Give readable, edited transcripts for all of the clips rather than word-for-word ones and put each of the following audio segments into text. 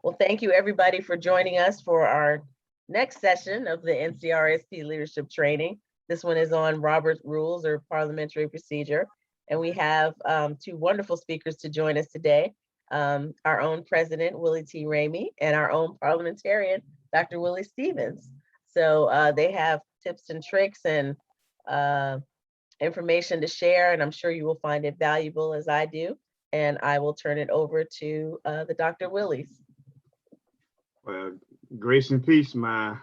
Well, thank you everybody for joining us for our next session of the NCRSP leadership training. This one is on Robert's Rules or Parliamentary Procedure. And we have two wonderful speakers to join us today. Our own president, Willie T. Ramey, and our own parliamentarian, Dr. Willie Stevens. So they have tips and tricks and information to share, and I'm sure you will find it valuable as I do. And I will turn it over to the Dr. Willies. Well, grace and peace, my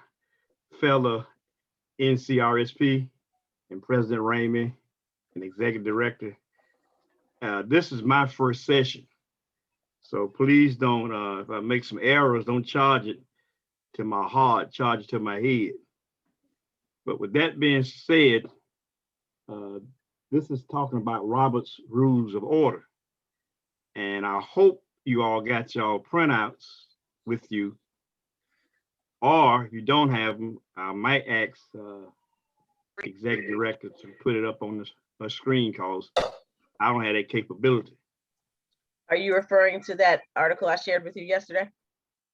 fellow NCRSP and President Ramey and Executive Director. This is my first session. So please don't, if I make some errors, don't charge it to my heart, charge it to my head. But with that being said, this is talking about Robert's Rules of Order. And I hope you all got y'all printouts with you. Or if you don't have them, I might ask Executive Director to put it up on the screen because I don't have that capability. Are you referring to that article I shared with you yesterday?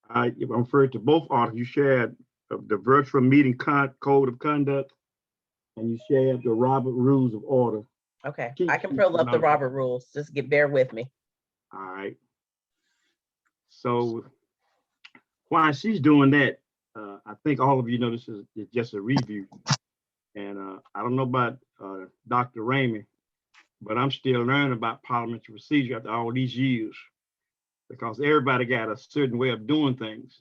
I'm referring to both articles. You shared the virtual meeting code of conduct, and you shared the Robert Rules of Order. Okay, I can pull up the Robert Rules. Just bear with me. All right. So while she's doing that, I think all of you know this is just a review. And I don't know about Dr. Ramey, but I'm still learning about parliamentary procedure after all these years, because everybody got a certain way of doing things,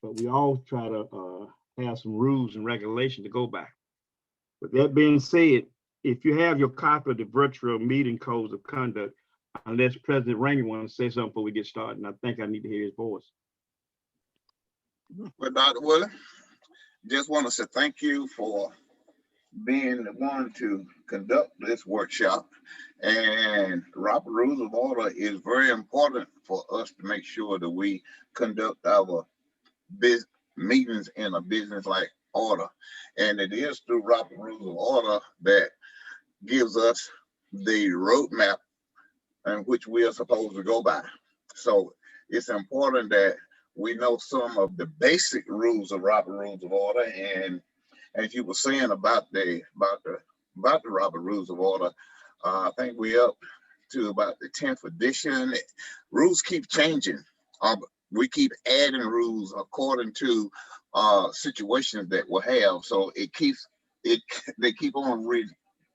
but we all try to have some rules and regulations to go by. With that being said, if you have your copy of the virtual meeting codes of conduct, unless President Ramey wants to say something before we get started, and I think I need to hear his voice. Well, Dr. Willie, just want to say thank you for being the one to conduct this workshop. And Robert Rules of Order is very important for us to make sure that we conduct our business meetings in a business-like order. And it is through Robert Rules of Order that gives us the roadmap in which we are supposed to go by. So it's important that we know some of the basic rules of Robert Rules of Order. And as you were saying about the Robert Rules of Order, I think we're up to about the 10th edition. Rules keep changing. We keep adding rules according to situations that we'll have. So they keep on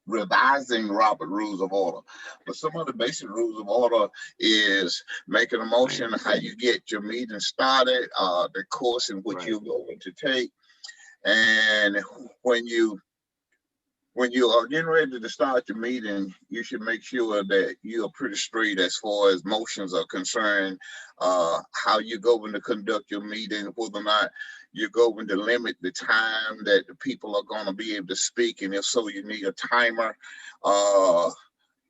revising Robert Rules of Order. But some of the basic rules of order is making a motion, how you get your meeting started, the course in which you're going to take. And when you are getting ready to start your meeting, you should make sure that you are pretty straight as far as motions are concerned, how you're going to conduct your meeting, whether or not you're going to limit the time that the people are going to be able to speak. And if so, you need a timer.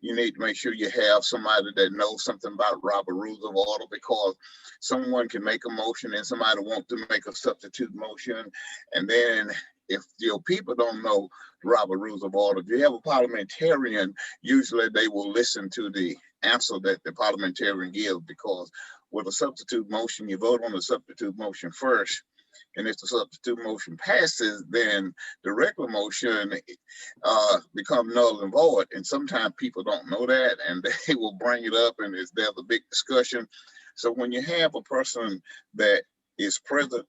You need to make sure you have somebody that knows something about Robert Rules of Order, because someone can make a motion and somebody wants to make a substitute motion. And then if your people don't know Robert Rules of Order, if you have a parliamentarian, usually they will listen to the answer that the parliamentarian gives, because with a substitute motion, you vote on the substitute motion first. And if the substitute motion passes, then the regular motion becomes null and void. And sometimes people don't know that, and they will bring it up, and there's a big discussion. So when you have a person that is present,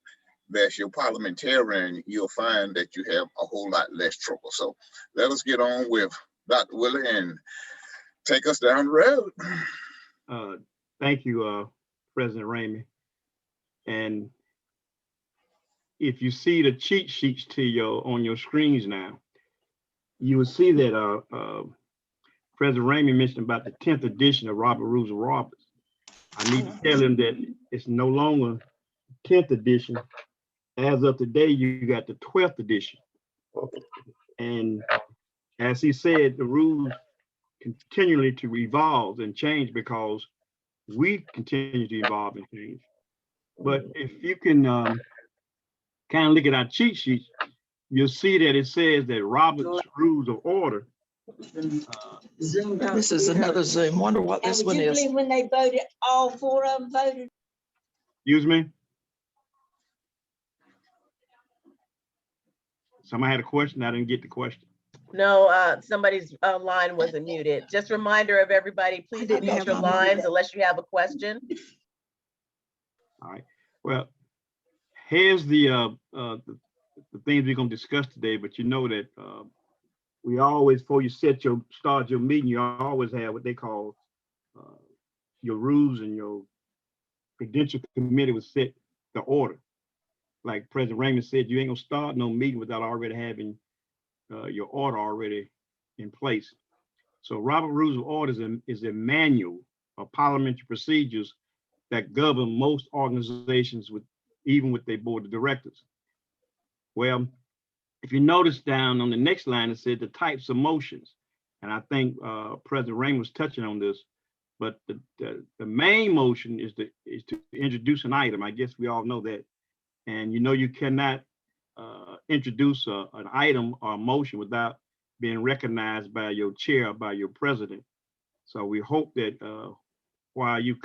that's your parliamentarian, you'll find that you have a whole lot less trouble. So let us get on with Dr. Willie and take us down the road. Thank you, President Ramey. And if you see the cheat sheets on your screens now, you will see that President Ramey mentioned about the 10th edition of Robert Rules of Roberts. I need to tell him that it's no longer 10th edition. As of today, you got the 12th edition. And as he said, the rules continually to evolve and change because we continue to evolve and change. But if you can kind of look at our cheat sheets, you'll see that it says that Robert's Rules of Order Zoom. This is another Zoom. Wonder what And this would one you is. believe when they voted, all 4 of them voted? Excuse me? Somebody had a question. I didn't get the question. No, somebody's line wasn't muted. Just reminder of everybody, please didn't unmute have your my lines unless you have a question. All right. Well, here's the things we're gonna discuss today, but you know that we always, before you start your meeting, you always have what they call your rules, and your credential committee will set the order. Like President Raymond said, you ain't gonna start no meeting without already having your order already in place. So Robert Rules of Orders is a manual of parliamentary procedures that govern most organizations, even with their board of directors. Well, if you notice down on the next line, it said the types of motions. And I think President Raymond was touching on this, but the main motion is to introduce an item. I guess we all know that. And you know you cannot introduce an item or a motion without being recognized by your chair or by your president. So we hope that while you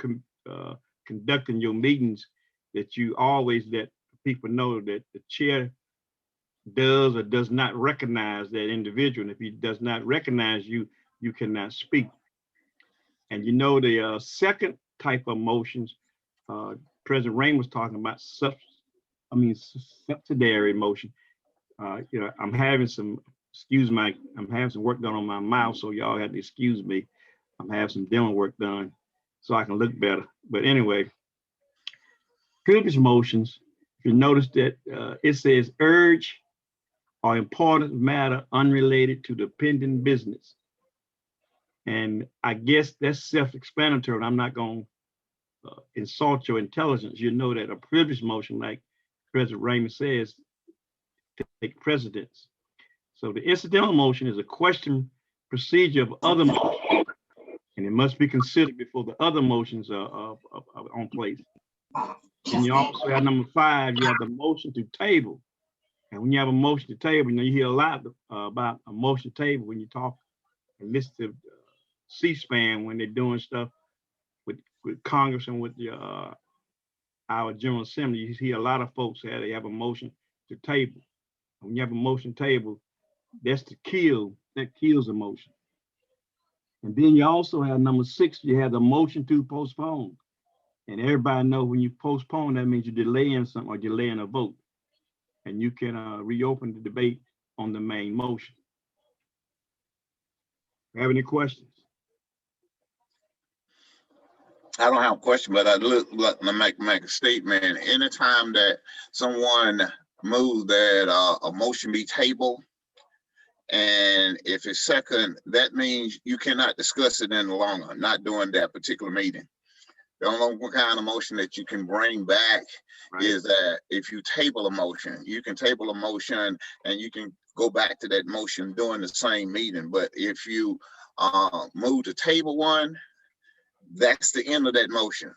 conducting your meetings, that you always let people know that the chair does or does not recognize that individual. And if he does not recognize you, you cannot speak. And you know the second type of motions, President Rain was talking about subsidiary motion. You know, I'm having some work done on my mouth, so y'all have to excuse me. I'm having some dental work done so I can look better. But anyway, privilege motions, if you notice that it says urge or important matter unrelated to the pending business. And I guess that's self-explanatory, and I'm not going to insult your intelligence. You know that a privilege motion, like President Raymond says, take precedence. So the incidental motion is a question procedure of other motions, and it must be considered before the other motions are on place. And you also have number 5, you have the motion to table. And when you have a motion to table, you know, you hear a lot about a motion to table when you talk and listen to C-SPAN when they're doing stuff with Congress and with our General Assembly. You hear a lot of folks say they have a motion to table. When you have a motion table, that's to kill, that kills a motion. And then you also have number 6, you have the motion to postpone. And everybody know when you postpone, that means you're delaying something or delaying a vote. And you can reopen the debate on the main motion. Have any questions? I don't have a question, but I'd like to make a statement. Anytime that someone moves that a motion be tabled, and if it's second, that means you cannot discuss it any longer, not during that particular meeting. The only kind of motion that you can bring back is that if you table a motion, you can table a motion and you can go back to that motion during the same meeting. But if you move to table one, that's the end of that motion.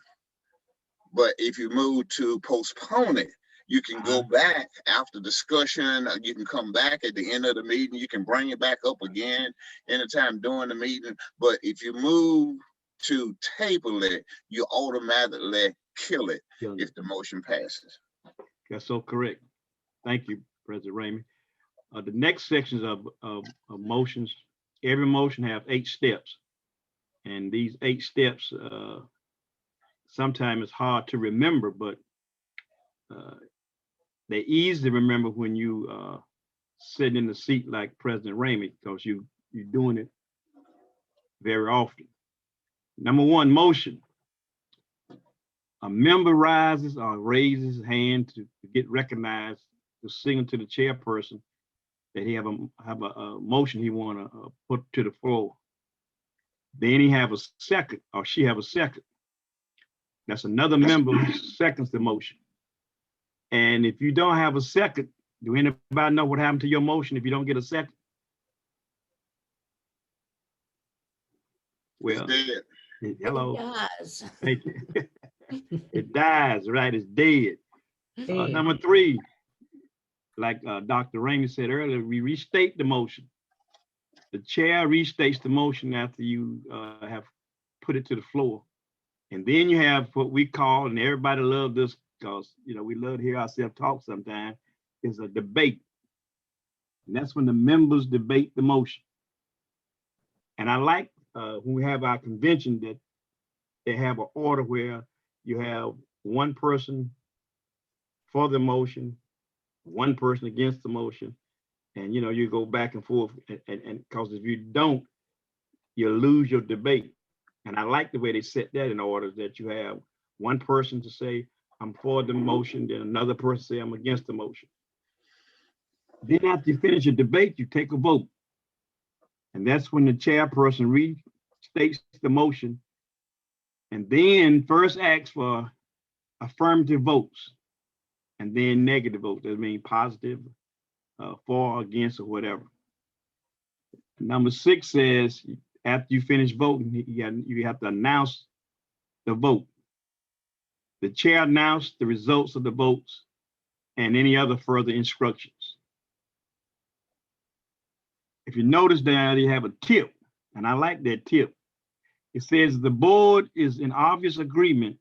But if you move to postpone it, you can go back after discussion. You can come back at the end of the meeting. You can bring it back up again anytime during the meeting. But if you move to table it, you automatically kill it if the motion passes. That's so correct. Thank you, President Raymond. The next sections of motions, every motion have 8 steps. And these 8 steps, sometimes it's hard to remember, but they're easy to remember when you sit in the seat like President Raymond, because you're doing it very often. Number 1, motion. A member rises or raises his hand to get recognized, to signal to the chairperson that he have a motion he want to put to the floor. Then he have a second, or she have a second. That's another member who seconds the motion. And if you don't have a second, do anybody know what happened to your motion if you don't get a second? Well, hello. It dies. Thank you. It dies, right? It's dead. Number 3, like Dr. Raymond said earlier, we restate the motion. the chair restates the motion after you have put it to the floor. And then you have what we call, and everybody loves this because, you know, we love to hear ourselves talk sometimes, is a debate. And that's when the members debate the motion. And I like when we have our convention that they have an order where you have one person for the motion, one person against the motion, and, you know, you go back and forth, and because if you don't, you lose your debate. And I like the way they set that in order, that you have one person to say, I'm for the motion, then another person say, I'm against the motion. Then after you finish your debate, you take a vote. And that's when the chairperson restates the motion and then first asks for affirmative votes and then negative votes. That means positive, for, against, or whatever. Number 6 says, after you finish voting, you have to announce the vote. The chair announced the results of the votes and any other further instructions. If you notice down, you have a tip, and I like that tip. It says the board is in obvious agreement.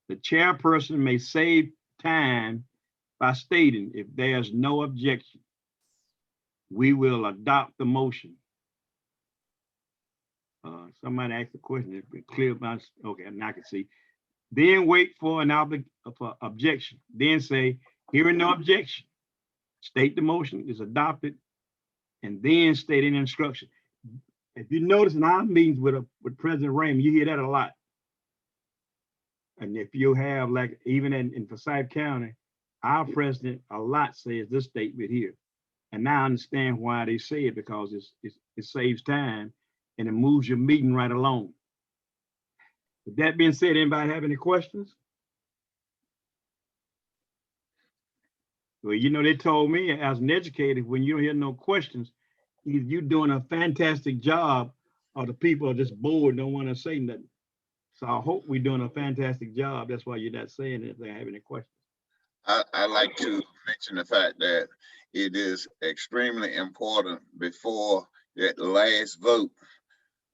The chairperson may save time by stating, if there's no objection, we will adopt the motion. Somebody asked a question, it's clear about, okay, now I can see. Then wait for an objection. Then say, hearing no objection, state the motion is adopted, and then state an instruction. If you notice in our meetings with President Raymond, you hear that a lot. And if you have, like, even in Forsyth County, our president a lot says this statement here. And now I understand why they say it, because it saves time and it moves your meeting right along. With that being said, anybody have any questions? Well, you know, they told me as an educator, when you don't hear no questions, either you're doing a fantastic job or the people are just bored, don't want to say nothing. So I hope we're doing a fantastic job. That's why you're not saying it if they have any questions. I like to mention the fact that it is extremely important before that last vote,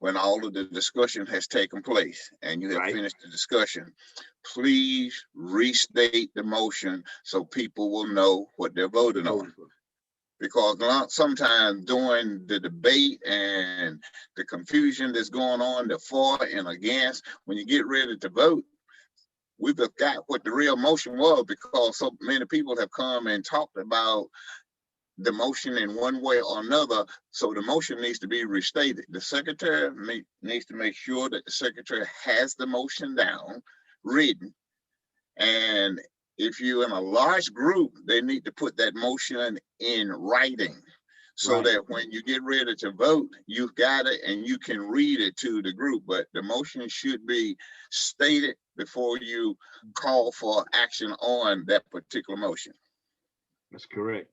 when all of the discussion has taken place and you have finished the discussion, please restate the motion so people will know what they're voting on. Because sometimes during the debate and the confusion that's going on, the for and against, when you get ready to vote, we forgot what the real motion was, because so many people have come and talked about the motion in one way or another. So the motion needs to be restated. The secretary needs to make sure that the secretary has the motion down, written. And if you're in a large group, they need to put that motion in writing, so that when you get ready to vote, you've got it and you can read it to the group. But the motion should be stated before you call for action on that particular motion. That's correct.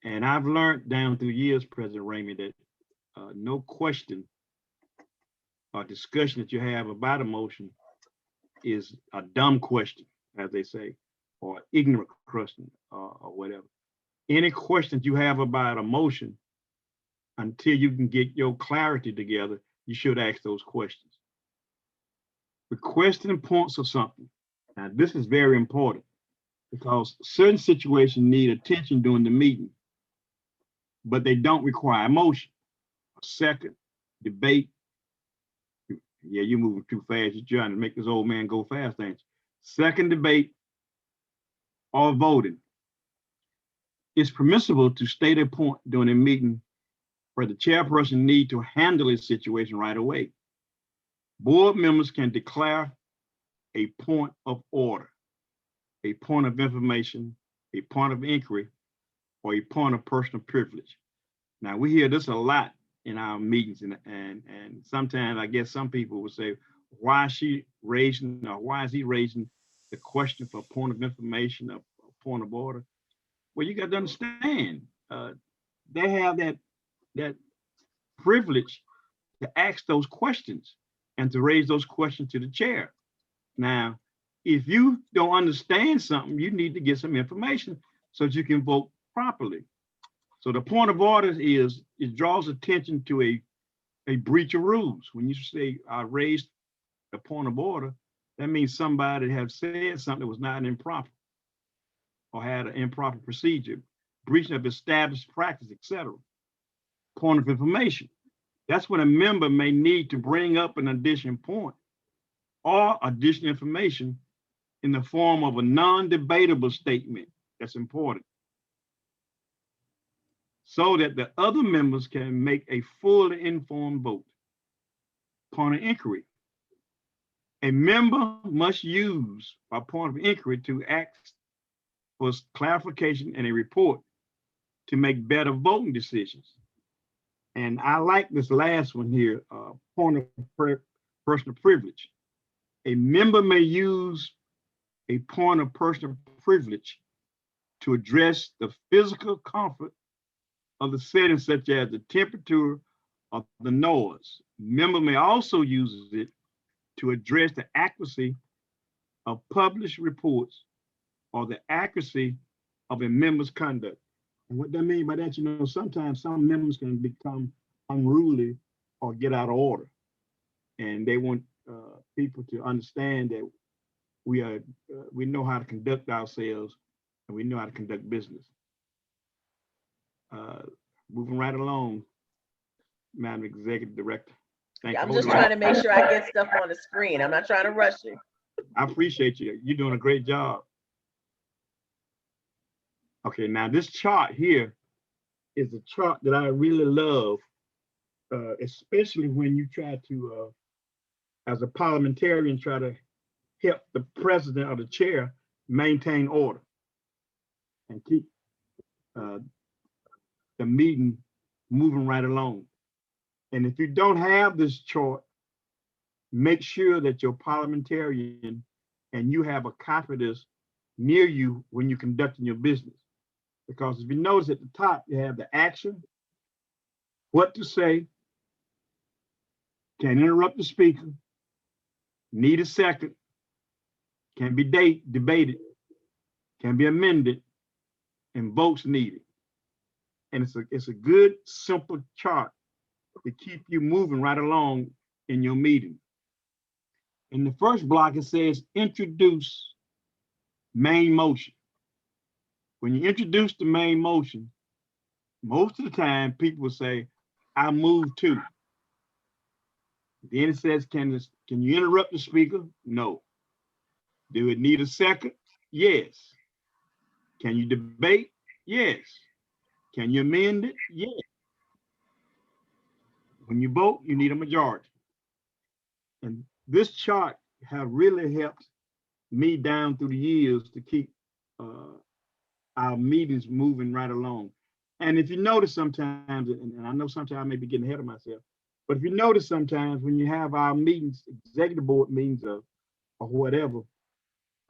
And I've learned down through years, President Ramey, that no question or discussion that you have about a motion is a dumb question, as they say, or ignorant question, or whatever. Any questions you have about a motion, until you can get your clarity together, you should ask those questions. Requesting points of something. Now, this is very important, because certain situations need attention during the meeting, but they don't require motion. A second, debate. Yeah, you're moving too fast. You're trying to make this old man go fast, ain't you? Second, debate or voting. It's permissible to state a point during a meeting where the chairperson need to handle a situation right away. Board members can declare a point of order, a point of information, a point of inquiry, or a point of personal privilege. Now, we hear this a lot in our meetings, and sometimes I guess some people will say, why is she raising, or why is he raising the question for a point of information, a point of order? Well, you got to understand, they have that privilege to ask those questions and to raise those questions to the chair. Now, if you don't understand something, you need to get some information so that you can vote properly. So the point of order is, it draws attention to a breach of rules. When you say I raised the point of order, that means somebody have said something that was not improper or had an improper procedure, breaching of established practice, etc. Point of information. That's when a member may need to bring up an additional point or additional information in the form of a non-debatable statement. That's important, so that the other members can make a fully informed vote. Point of inquiry. A member must use a point of inquiry to ask for clarification and a report to make better voting decisions. And I like this last one here, point of personal privilege. A member may use a point of personal privilege to address the physical comfort of the setting, such as the temperature of the noise. Member may also use it to address the accuracy of published reports or the accuracy of a member's conduct. And what that means by that, you know, sometimes some members can become unruly or get out of order. And they want people to understand that we know how to conduct ourselves and we know how to conduct business. Moving right along, Madam Executive Director. Thank you. I'm just trying to make sure I get stuff on the screen. I'm not trying to rush you. I appreciate you. You're doing a great job. Okay, now this chart here is a chart that I really love, especially when you try to, as a parliamentarian, try to help the president or the chair maintain order and keep the meeting moving right along. And if you don't have this chart, make sure that your parliamentarian and you have a copy of this near you when you're conducting your business. Because if you notice at the top, you have the action, what to say, can interrupt the speaker, need a second, can be debated, can be amended, and votes needed. And it's a good, simple chart to keep you moving right along in your meeting. In the first block, it says introduce main motion. When you introduce the main motion, most of the time people will say, I move to. Then it says, can you interrupt the speaker? No. Do it need a second? Yes. Can you debate? Yes. Can you amend it? Yes. When you vote, you need a majority. And this chart have really helped me down through the years to keep our meetings moving right along. And if you notice sometimes, and I know sometimes I may be getting ahead of myself, but if you notice sometimes when you have our meetings, executive board meetings or whatever,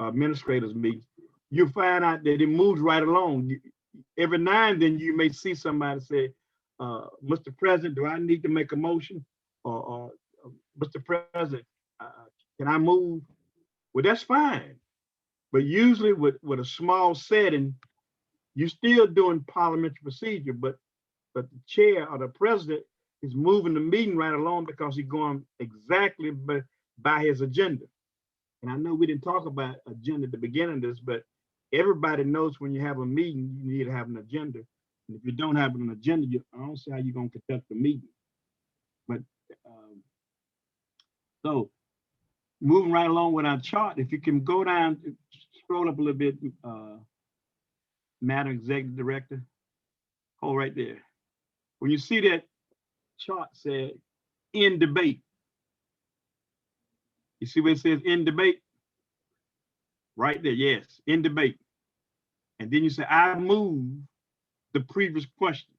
administrators meetings, you find out that it moves right along. Every now and then you may see somebody say, Mr. President, do I need to make a motion? Or Mr. President, can I move? Well, that's fine. But usually with a small setting, you're still doing parliamentary procedure, but the chair or the president is moving the meeting right along because he's going exactly by his agenda. And I know we didn't talk about agenda at the beginning of this, but everybody knows when you have a meeting, you need to have an agenda. And if you don't have an agenda, I don't see how you're going to conduct the meeting. But so moving right along with our chart, if you can go down, scroll up a little bit, Madam Executive Director, hold right there. When you see that chart said in debate, you see where it says in debate? Right there, yes, in debate. And then you say, I move the previous question.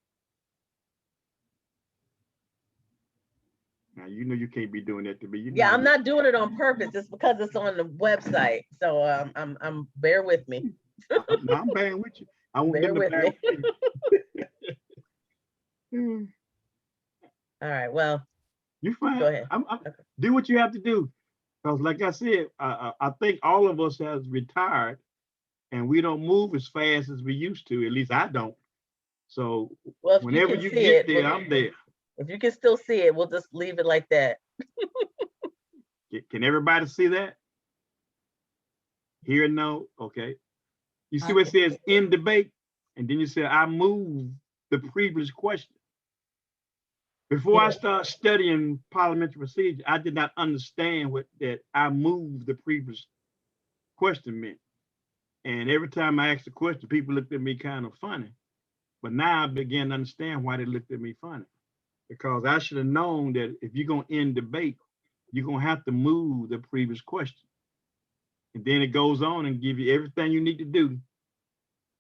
Now, you know you can't be doing that to me. You Yeah, I'm not doing it on purpose. It's because it's on the website. So I'm bear with me. No, I'm bearing with you. I want Bear them to with bear me. with you. All right, well, You fine. go ahead. Okay. Do what you have to do. Because like I said, I think all of us has retired and we don't move as fast as we used to. At least I don't. So Well, if you whenever can you see get it, there, I'm there. if you can still see it, we'll just leave it like that. Can everybody see that? Hear and know? Okay. You see what it says in debate? And then you say, I move the previous question. Before I start studying parliamentary procedure, I did not understand what that I moved the previous question meant. And every time I asked a question, people looked at me kind of funny. But now I began to understand why they looked at me funny. Because I should have known that if you're going to end debate, you're going to have to move the previous question. And then it goes on and give you everything you need to do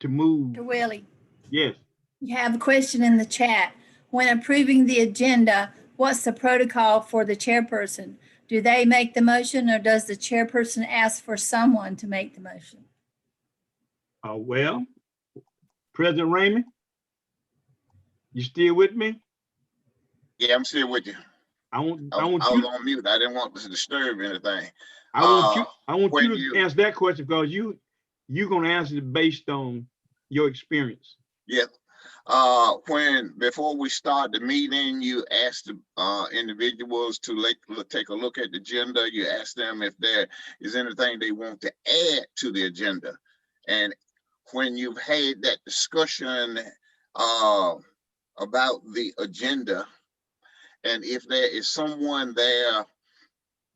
to move. Mr. Willie, Yes. you have a question in the chat. When approving the agenda, what's the protocol for the chairperson? Do they make the motion or does the chairperson ask for someone to make the motion? Well, President Raymond, you still with me? Yeah, I'm still with you. I want I was you. on mute. I didn't want to disturb anything. I want when you to you- answer that question because you're gonna answer it based on your experience. Yeah. Before we start the meeting, you ask the individuals to take a look at the agenda. You ask them if there is anything they want to add to the agenda. And when you've had that discussion about the agenda, and if there is someone there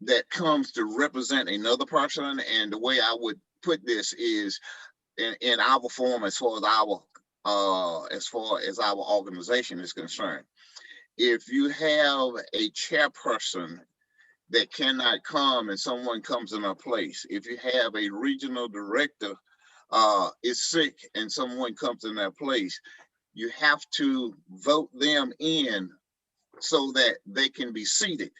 that comes to represent another person, and the way I would put this is in our form as far as our organization is concerned. If you have a chairperson that cannot come and someone comes in our place, if you have a regional director is sick and someone comes in their place, you have to vote them in so that they can be seated.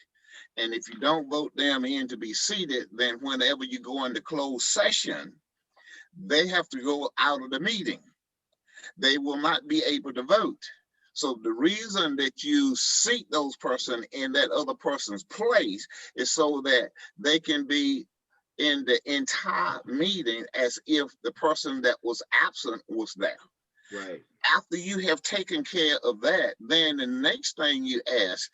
And if you don't vote them in to be seated, then whenever you go into closed session, they have to go out of the meeting. They will not be able to vote. So the reason that you seat those person in that other person's place is so that they can be in the entire meeting as if the person that was absent was there. Right. After you have taken care of that, then the next thing you ask,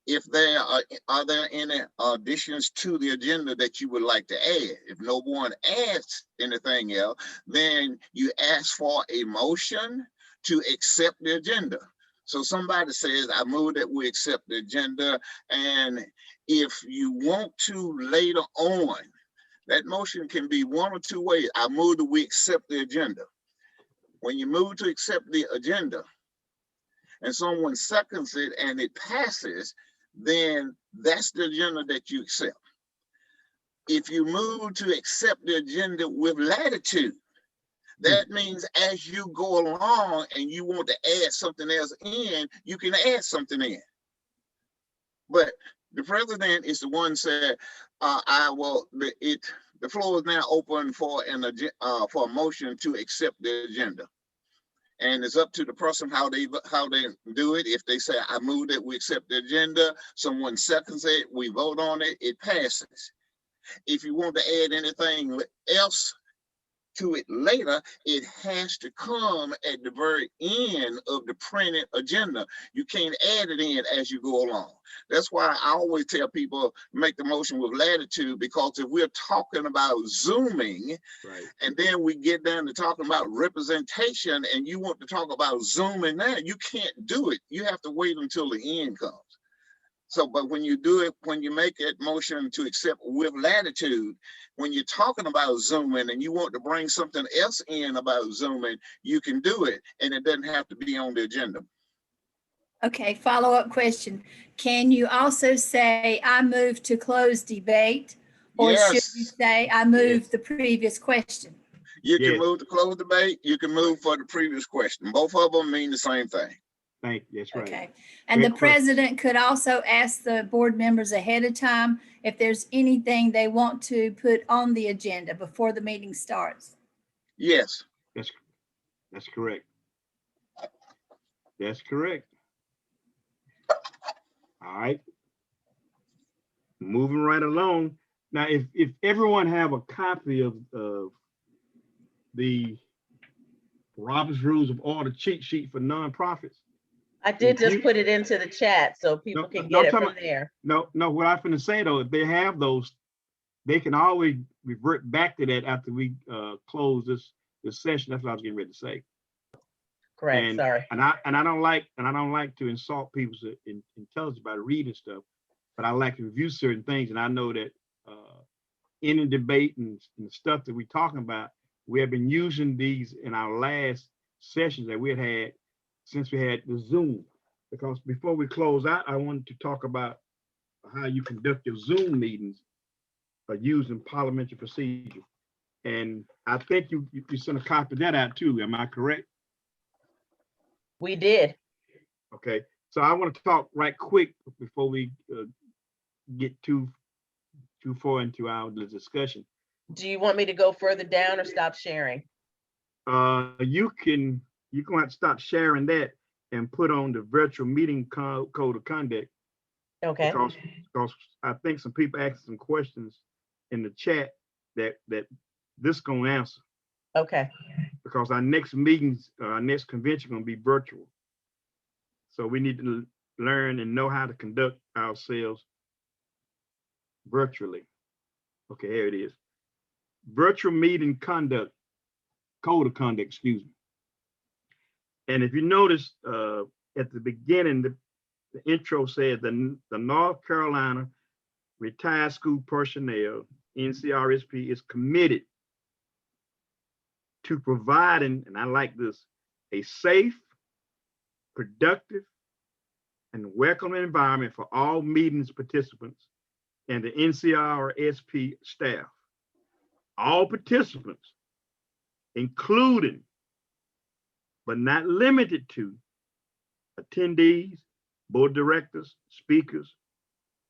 if there are there any additions to the agenda that you would like to add? If no one adds anything else, then you ask for a motion to accept the agenda. So somebody says, I move that we accept the agenda. And if you want to later on, that motion can be one or two ways. I move that we accept the agenda. When you move to accept the agenda and someone seconds it and it passes, then that's the agenda that you accept. If you move to accept the agenda with latitude, that means as you go along and you want to add something else in, you can add something in. But the president is the one said, the floor is now open for a motion to accept the agenda. And it's up to the person how they do it. If they say, I move that we accept the agenda, someone seconds it, we vote on it, it passes. If you want to add anything else to it later, it has to come at the very end of the printed agenda. You can't add it in as you go along. That's why I always tell people make the motion with latitude, because if we're talking about zooming, Right. and then we get down to talking about representation and you want to talk about zooming now, you can't do it. You have to wait until the end comes. So, but when you do it, when you make that motion to accept with latitude, when you're talking about zooming and you want to bring something else in about zooming, you can do it and it doesn't have to be on the agenda. Okay, follow-up question. Can you also say, I move to close debate? Or should you Yes, say, I move the previous question? you can Yes. move to close debate. You can move for the previous question. Both of them mean the same thing. Thank you. That's right. Okay. And the Great question. president could also ask the board members ahead of time if there's anything they want to put on the agenda before the meeting starts. Yes. That's correct. That's correct. All right. Moving right along. Now, if everyone have a copy of the Robert's Rules of Order cheat sheet for nonprofits. I did If just you- put it into the chat so people can get I'm it talking from there. No, what I'm finna say though, if they have those, they can always revert back to that after we close this session. That's what I was getting ready to say. Correct, And sorry. I don't like to insult people's intelligence by reading stuff, but I like to review certain things. And I know that in the debate and the stuff that we're talking about, we have been using these in our last sessions that we had since we had the Zoom. Because before we close out, I wanted to talk about how you conduct your Zoom meetings using parliamentary procedure. And I think you sent a copy of that out too. Am I correct? We did. Okay. So I want to talk right quick before we get too far into our discussion. Do you want me to go further down or stop sharing? You're gonna have to stop sharing that and put on the virtual meeting code of conduct. Okay, Because I think some people asked some questions in the chat that this gonna answer. okay, Because our next meetings, our next convention gonna be virtual. So we need to learn and know how to conduct ourselves virtually. Okay, here it is. Virtual meeting conduct, code of conduct, excuse me. And if you notice at the beginning, the intro said the North Carolina Retired School Personnel, NCRSP, is committed to providing, and I like this, a safe, productive, and welcoming environment for all meetings participants and the NCRSP staff. All participants, including but not limited to attendees, board directors, speakers,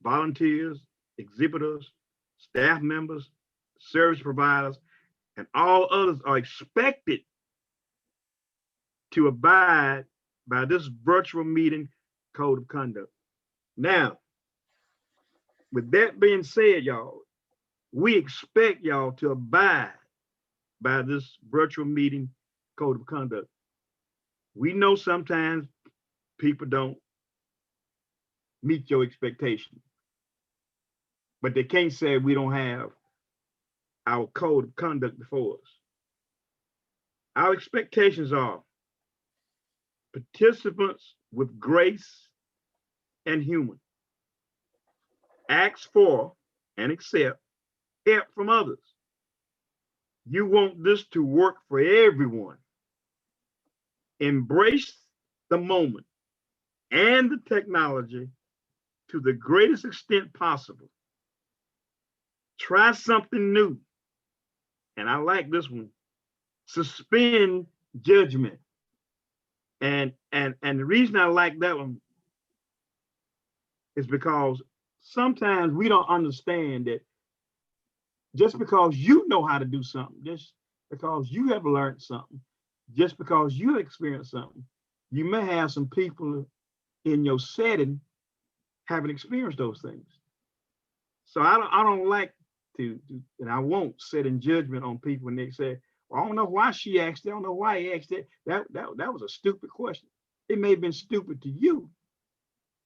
volunteers, exhibitors, staff members, service providers, and all others are expected to abide by this virtual meeting code of conduct. Now, with that being said, y'all, we expect y'all to abide by this virtual meeting code of conduct. We know sometimes people don't meet your expectations, but they can't say we don't have our code of conduct before us. Our expectations are participants with grace and humor, ask for and accept help from others. You want this to work for everyone. Embrace the moment and the technology to the greatest extent possible. Try something new. And I like this one. Suspend judgment. And the reason I like that one is because sometimes we don't understand that just because you know how to do something, just because you have learned something, just because you experienced something, you may have some people in your setting haven't experienced those things. So I don't like to, and I won't sit in judgment on people when they say, well, I don't know why she asked it. I don't know why he asked it. That was a stupid question. It may have been stupid to you,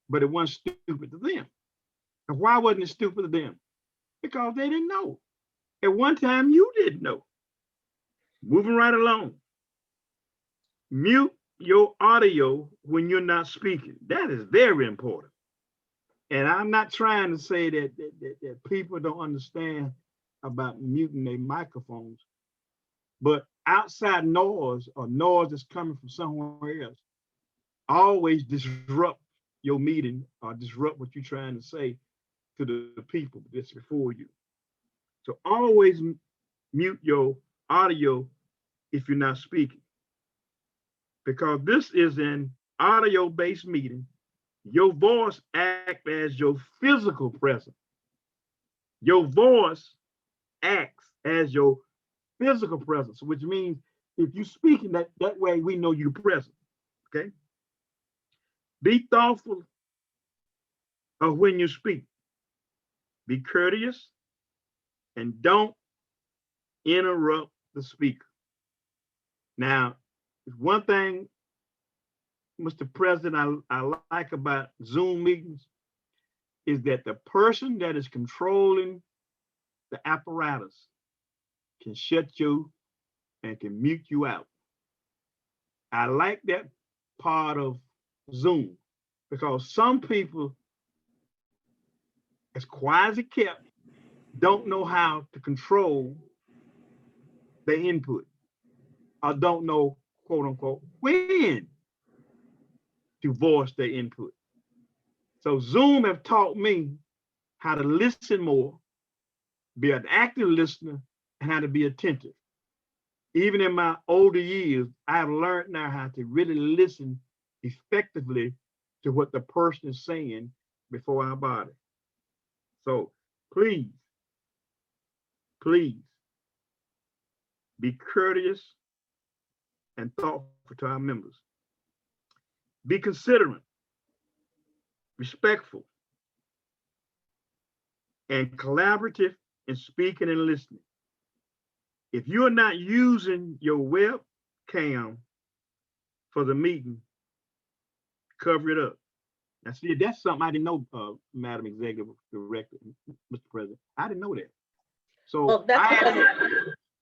but it wasn't stupid to them. And why wasn't it stupid to them? Because they didn't know. At one time, you didn't know. Moving right along. Mute your audio when you're not speaking. That is very important. And I'm not trying to say that people don't understand about muting their microphones, but outside noise or noise that's coming from somewhere else always disrupt your meeting or disrupt what you're trying to say to the people that's before you. So always mute your audio if you're not speaking, because this is an audio-based meeting. Your voice acts as your physical presence. Your voice acts as your physical presence, which means if you're speaking that way, we know you're present, okay? Be thoughtful of when you speak. Be courteous and don't interrupt the speaker. Now, one thing, Mr. President, I like about Zoom meetings is that the person that is controlling the apparatus can shut you and can mute you out. I like that part of Zoom because some people, as quiet as it kept, don't know how to control their input or don't know, quote unquote, when to voice their input. So Zoom have taught me how to listen more, be an active listener, and how to be attentive. Even in my older years, I've learned now how to really listen effectively to what the person is saying before I bother. So please, please be courteous and thoughtful to our members. Be considerate, respectful, and collaborative in speaking and listening. If you're not using your webcam for the meeting, cover it up. Now, see, that's something I didn't know, Madam Executive Director, Mr. President. I didn't know that. So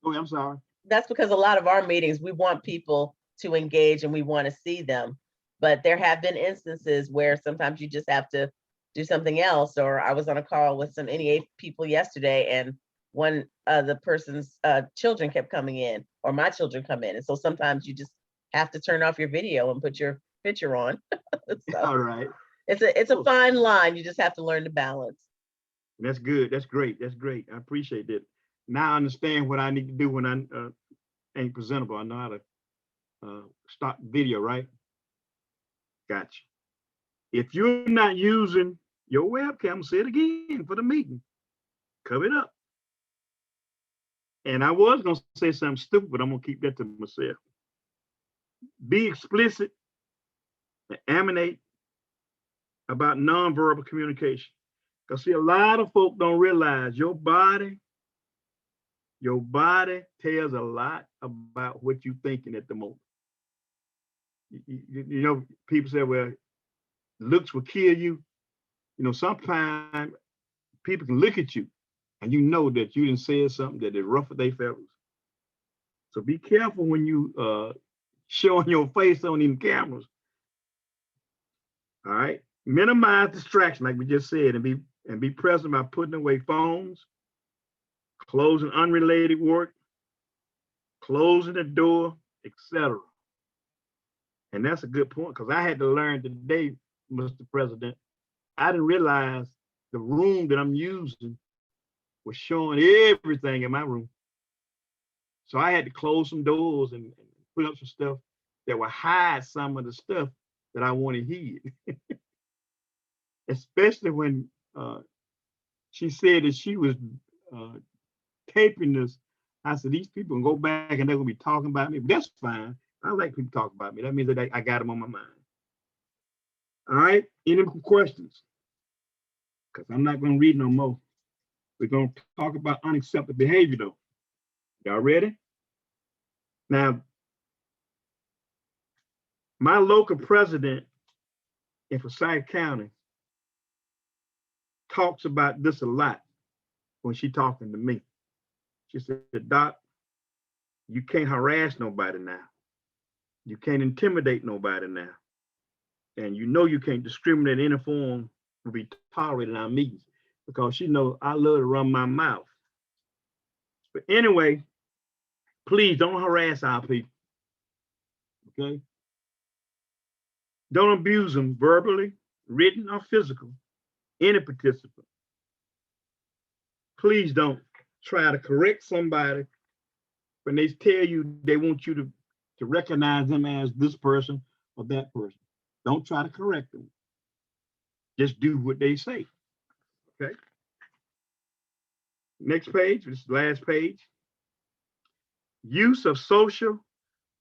Well, I'm sorry. that's because a lot of our meetings, we want people to engage and we want to see them. But there have been instances where sometimes you just have to do something else. Or I was on a call with some NEA people yesterday, and one of the person's children kept coming in, or my children come in. And so sometimes you just have to turn off your video and put your picture on. So All right. it's a fine line. You just have to learn to balance. That's good. That's great. That's great. I appreciate that. Now I understand what I need to do when I ain't presentable. I know how to stop video, right? Gotcha. If you're not using your webcam, say it again for the meeting. Cover it up. And I was gonna say something stupid, but I'm gonna keep that to myself. Be explicit and emanate about nonverbal communication. Because see, a lot of folk don't realize your body tells a lot about what you're thinking at the moment. You know, people say, well, looks will kill you. You know, sometimes people can look at you and you know that you didn't say something that ruffled their feathers. So be careful when you showing your face on these cameras. All right. Minimize distraction, like we just said, and be present by putting away phones, closing unrelated work, closing the door, etc. And that's a good point, because I had to learn today, Mr. President, I didn't realize the room that I'm using was showing everything in my room. So I had to close some doors and put up some stuff that would hide some of the stuff that I wanted hid. Especially when she said that she was taping this. I said, these people can go back and they're gonna be talking about me. But that's fine. I like people talking about me. That means that I got them on my mind. All right, any questions? Because I'm not gonna read no more. We're gonna talk about unacceptable behavior though. Y'all ready? Now, my local president in Forsyth County talks about this a lot when she's talking to me. She said, Doc, you can't harass nobody now. You can't intimidate nobody now. And you know you can't discriminate in any form will be tolerated in our meetings, because she knows I love to run my mouth. But anyway, please don't harass our people, okay? Don't abuse them verbally, written, or physical, any participant. Please don't try to correct somebody when they tell you they want you to recognize them as this person or that person. Don't try to correct them. Just do what they say, okay? Next page, this last page. Use of social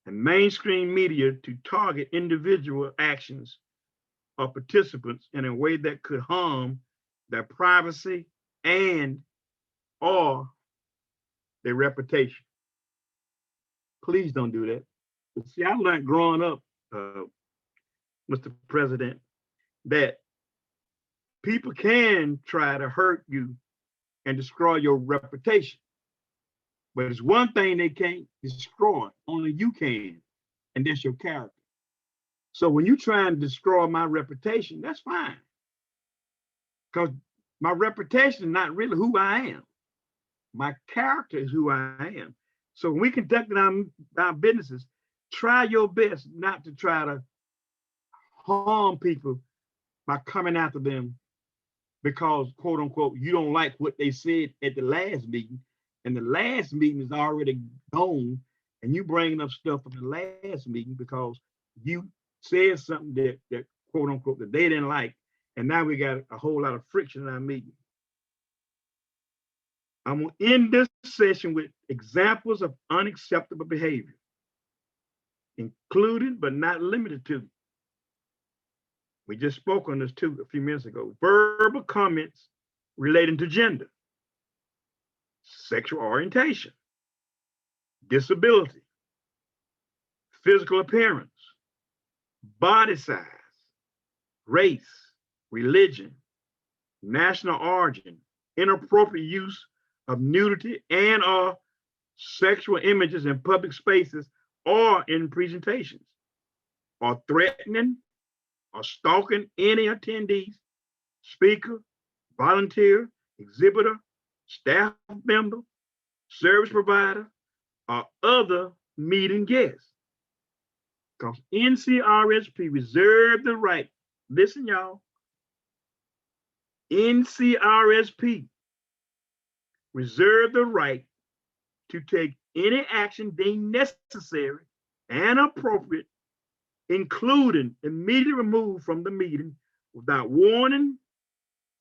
and mainstream media to target individual actions or participants in a way that could harm their privacy and or their reputation. Please don't do that. See, I learned growing up, Mr. President, that people can try to hurt you and destroy your reputation. But it's one thing they can't destroy, only you can, and that's your character. So when you try and destroy my reputation, that's fine. Because my reputation is not really who I am. My character is who I am. So when we conduct our businesses, try your best not to try to harm people by coming after them because, quote unquote, you don't like what they said at the last meeting, and the last meeting is already gone, and you bringing up stuff from the last meeting because you said something that quote unquote that they didn't like, and now we got a whole lot of friction in our meeting. I'm gonna end this session with examples of unacceptable behavior, including but not limited to. We just spoke on this too a few minutes ago. Verbal comments relating to gender, sexual orientation, disability, physical appearance, body size, race, religion, national origin, inappropriate use of nudity and or sexual images in public spaces or in presentations, or threatening or stalking any attendees, speaker, volunteer, exhibitor, staff member, service provider, or other meeting guests. Because NCRSP reserve the right, listen y'all, NCRSP reserve the right to take any action deemed necessary and appropriate, including immediate removal from the meeting without warning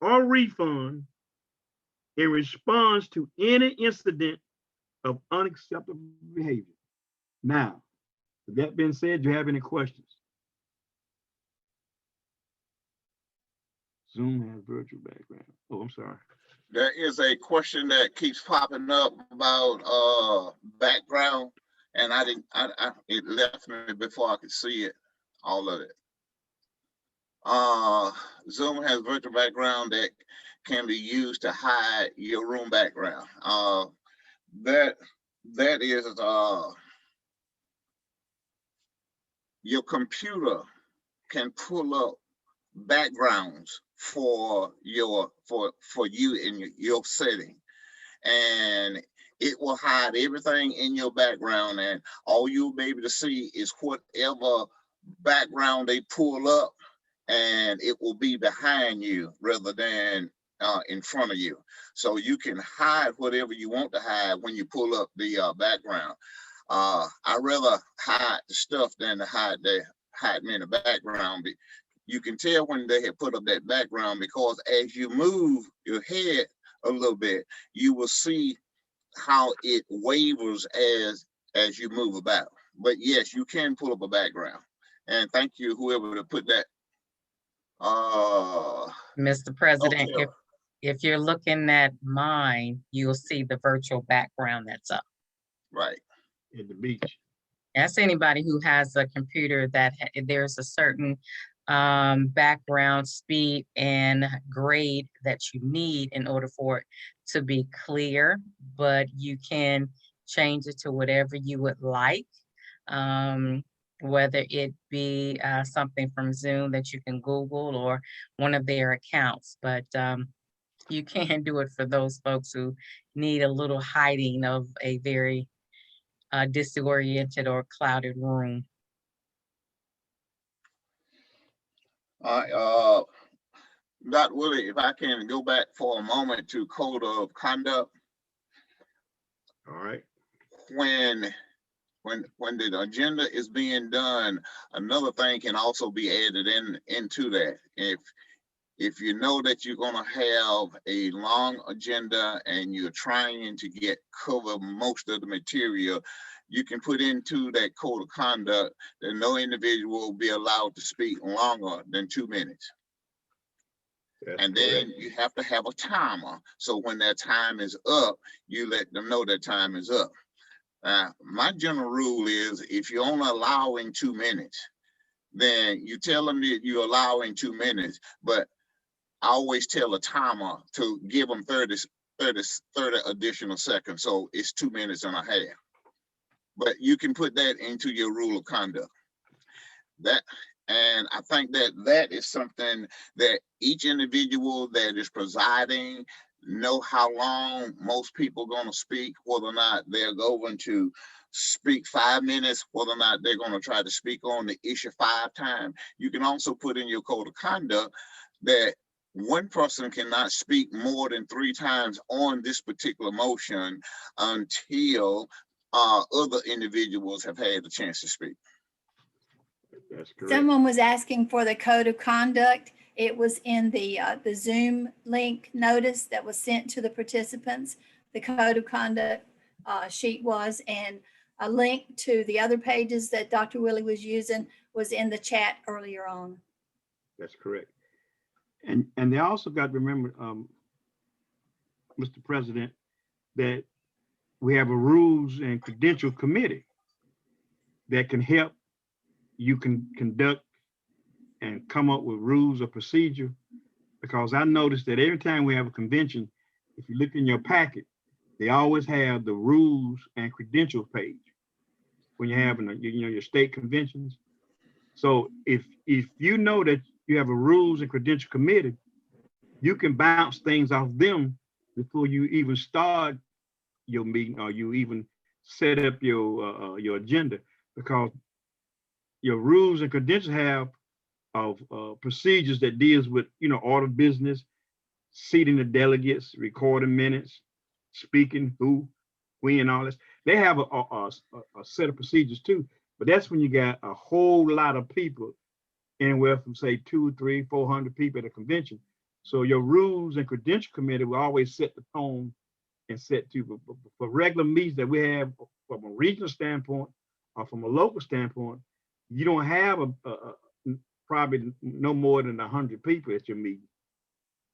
or refund in response to any incident of unacceptable behavior. Now, with that being said, do you have any questions? Zoom has virtual background. Oh, I'm sorry. There is a question that keeps popping up about background, and it left me before I could see it, all of it. Zoom has virtual background that can be used to hide your room background. That is your computer can pull up backgrounds for you in your setting, and it will hide everything in your background, and all you'll be able to see is whatever background they pull up, and it will be behind you rather than in front of you. So you can hide whatever you want to hide when you pull up the background. I rather hide the stuff than to hide me in the background. You can tell when they have put up that background because as you move your head a little bit, you will see how it wavers as you move about. But yes, you can pull up a background. And thank you, whoever to put that. Mr. President, okay. if you're looking at mine, you'll see the virtual background that's up. Right. At the beach. That's anybody who has a computer that there's a certain background speed and grade that you need in order for it to be clear, but you can change it to whatever you would like, whether it be something from Zoom that you can Google or one of their accounts, but you can do it for those folks who need a little hiding of a very disoriented or clouded room. Dr. Willie, if I can go back for a moment to code of conduct. All right. When the agenda is being done, another thing can also be added into that. If you know that you're going to have a long agenda and you're trying to cover most of the material, you can put into that code of conduct that no individual will be allowed to speak longer than 2 minutes. That's and then correct. you have to have a timer. So when that time is up, you let them know that time is up. My general rule is if you're only allowing 2 minutes, then you tell them that you're allowing 2 minutes, but I always tell a timer to give them 30 additional seconds. So it's 2 minutes and a half. But you can put that into your rule of conduct. And I think that is something that each individual that is presiding know how long most people are going to speak, whether or not they're going to speak 5 minutes, whether or not they're going to try to speak on the issue 5 times. You can also put in your code of conduct that one person cannot speak more than 3 times on this particular motion until other individuals have had the chance to speak. That's correct. Someone was asking for the code of conduct. It was in the Zoom link notice that was sent to the participants. The code of conduct sheet was, and a link to the other pages that Dr. Willie was using was in the chat earlier on. That's correct. And they also got to remember, Mr. President, that we have a rules and credential committee that can help you can conduct and come up with rules of procedure. Because I noticed that every time we have a convention, if you look in your packet, they always have the rules and credentials page when you're having your state conventions. So if you know that you have a rules and credential committee, you can bounce things off them before you even start your meeting or you even set up your agenda, because your rules and credentials have of procedures that deals with order of business, seating the delegates, recording minutes, speaking who, when, all this. They have a set of procedures too, but that's when you got a whole lot of people, anywhere from say 200, 300, 400 people at a convention. So your rules and credential committee will always set the tone and set to for regular meetings that we have from a regional standpoint or from a local standpoint. You don't have probably no more than 100 people at your meeting.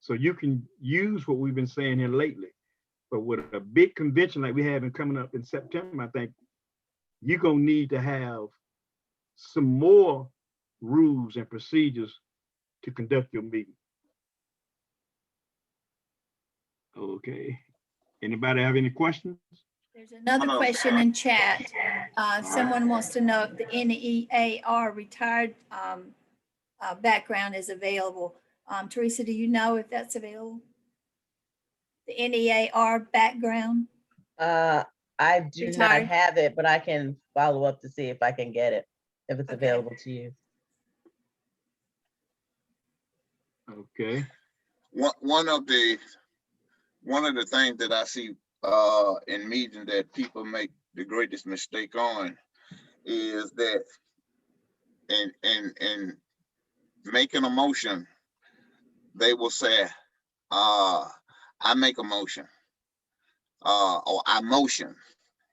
So you can use what we've been saying here lately. But with a big convention like we have coming up in September, I think you're gonna need to have some more rules and procedures to conduct your meeting. Okay. Anybody have any questions? There's another question in chat. Someone wants to know if the NEAR retired background is available. Teresa, do you know if that's available? The NEAR background? I do not Retired. have it, but I can follow up to see if I can get it, if it's Okay. available to you. Okay. One of the things that I see in meetings that people make the greatest mistake on is that in making a motion, they will say, I make a motion, or I motion,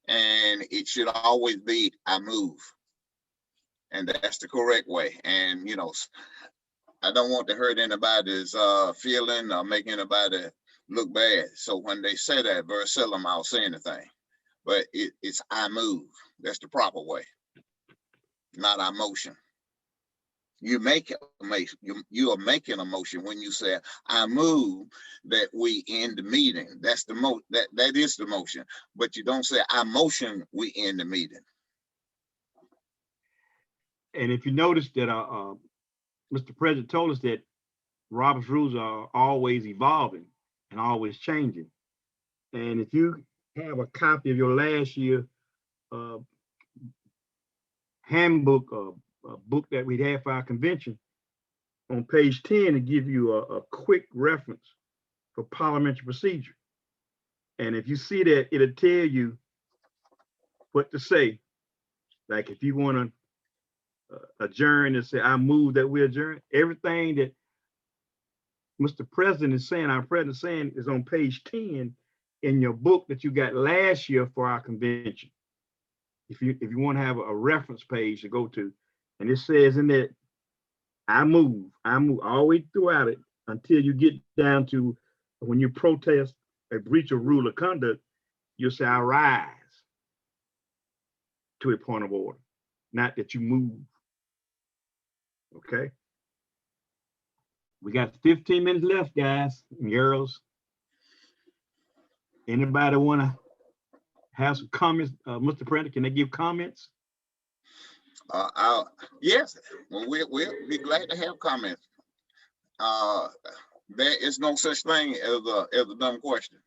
and it should always be I move. And that's the correct way. And I don't want to hurt anybody's feeling or make anybody look bad. So when they say that, very seldom I'll say anything. But it's I move. That's the proper way, not I motion. You are making a motion when you say I move that we end the meeting. That's the that is the motion. But you don't say I motion we end the meeting. And if you notice that Mr. President told us that Robert's rules are always evolving and always changing. And if you have a copy of your last year handbook, a book that we had for our convention, on page 10 to give you a quick reference for parliamentary procedure. And if you see that, it'll tell you what to say. Like if you want to adjourn and say, I move that we adjourn, everything that Mr. President is saying, our president is saying, is on page 10 in your book that you got last year for our convention. If you want to have a reference page to go to, and it says in that, I move all the way throughout it until you get down to when you protest a breach of rule of conduct, you'll say, I rise. to a point of order, not that you move. Okay? We got 15 minutes left, guys and girls. Anybody want to have some comments? Mr. President, can they give comments? Yes, well, we'll be glad to have comments. There is no such thing as a dumb question.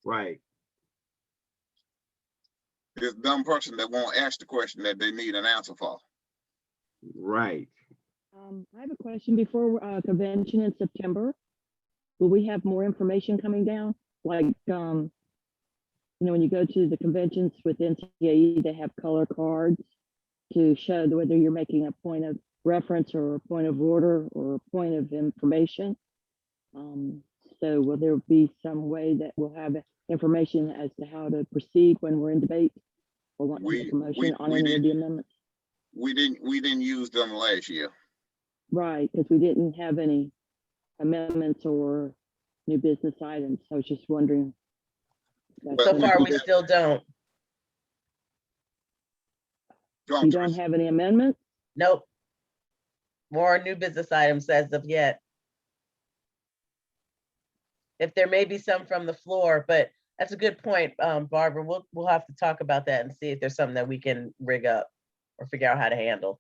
Right. There's a dumb person that won't ask the question that they need an answer for. Right. I have a question before convention in September. Will we have more information coming down? Like, when you go to the conventions with NCAE, they have color cards to show whether you're making a point of reference or a point of order or a point of information. So will there be some way that we'll have information as to how to proceed when we're in debate or want to make a motion on any of the amendments? We didn't use them last year. Right, because we didn't have any amendments or new business items. I was just wondering. So far, we still don't. You don't have any amendments? Nope. More new business items as of yet. If there may be some from the floor, but that's a good point, Barbara. We'll have to talk about that and see if there's something that we can rig up or figure out how to handle.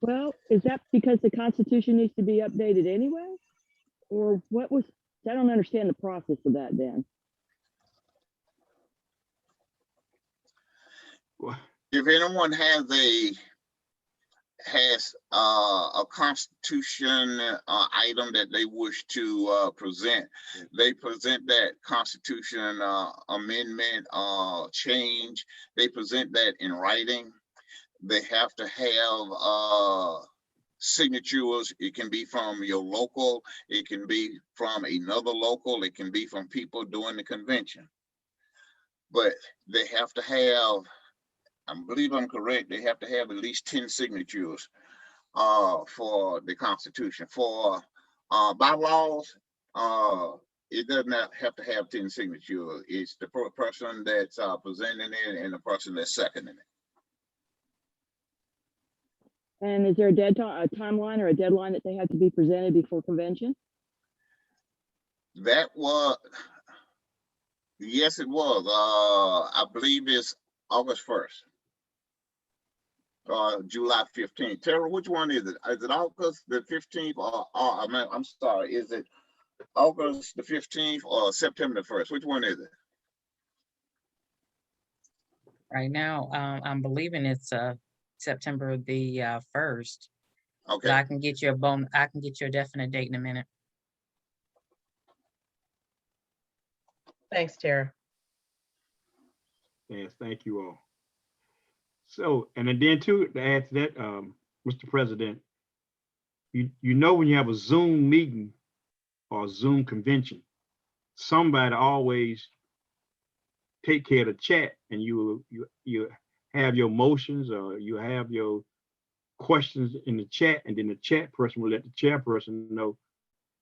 Well, is that because the Constitution needs to be updated anyway? Or what was, I don't understand the process of that then. If anyone has a constitution item that they wish to present, they present that constitution amendment change. They present that in writing. They have to have signatures. It can be from your local, it can be from another local, it can be from people doing the convention. But they have to have, I believe I'm correct, they have to have at least 10 signatures for the Constitution. For bylaws, it does not have to have 10 signatures. It's the person that's presenting it and the person that's seconding it. And is there a timeline or a deadline that they have to be presented before convention? That was, yes, it was. I believe it's August 1st. July 15th. Tara, which one is it? Is it August the 15th or I'm sorry, is it August the 15th or September the 1st? Which one is it? Right now, I'm believing it's September the 1st. Okay. But I can get you a definite date in a minute. Thanks, Tara. Yes, thank you all. So, and then too, to add to that, Mr. President, you know when you have a Zoom meeting or a Zoom convention, somebody always take care of the chat, and you have your motions or you have your questions in the chat, and then the chat person will let the chairperson know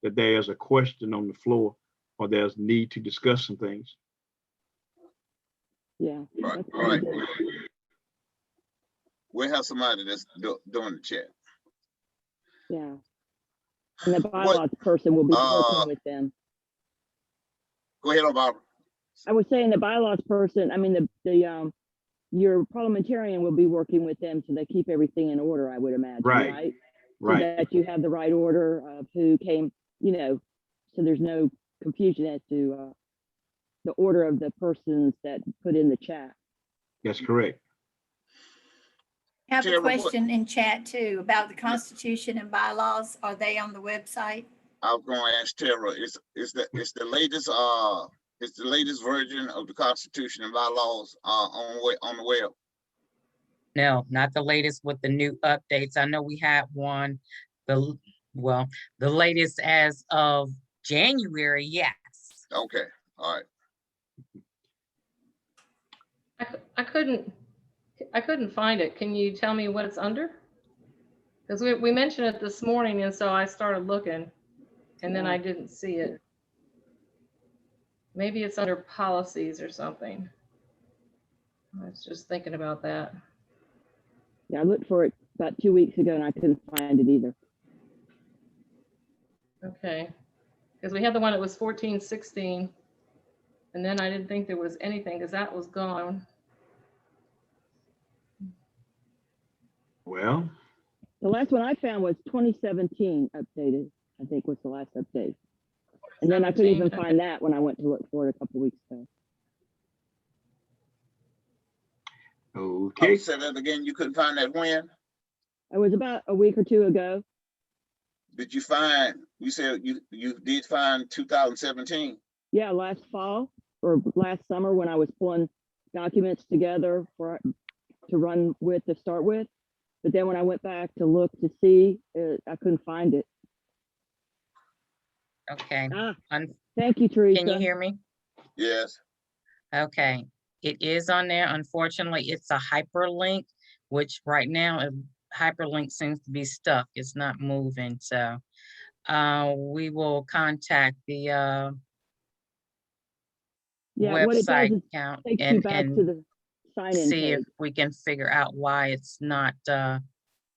that there's a question on the floor or there's need to discuss some things. Yeah. All right. We'll have somebody that's doing the chat. Yeah. And the bylaws person will be working with them. Go ahead, Barbara. I was saying the bylaws person, I mean, your parliamentarian will be working with them so they keep everything in order, I would imagine, right? Right. So that you have the right order of who came, so there's no confusion as to the order of the persons that put in the chat. That's correct. I have a Tara, question in chat too about the Constitution and bylaws. Are they on the website? I was going to ask Tara. It's the latest version of the Constitution and bylaws on the web. No, not the latest with the new updates. I know we had one, the latest as of January, yes. Okay, all right. I couldn't find it. Can you tell me what it's under? Because we mentioned it this morning, and so I started looking, and then I didn't see it. Maybe it's under policies or something. I was just thinking about that. Yeah, I looked for it about 2 weeks ago and I couldn't find it either. Okay, because we had the one that was 1416, and then I didn't think there was anything because that was gone. Well, The last one I found was 2017 updated, I think was the last update. And then I couldn't even 17, find that when I went to look for it a couple weeks ago. okay. Say that again, you couldn't find that when? It was about a week or two ago. Did you find, you said you did find 2017? Yeah, last fall or last summer when I was pulling documents together to run with, to start with. But then when I went back to look to see, I couldn't find it. Okay. Ah, Un- thank you, Teresa. Can you hear me? Yes. Okay, it is on there. Unfortunately, it's a hyperlink, which right now a hyperlink seems to be stuck. It's not moving. So we will contact the Yeah, what it does website is account takes you and back to the sign-in see if page. we can figure out why it's not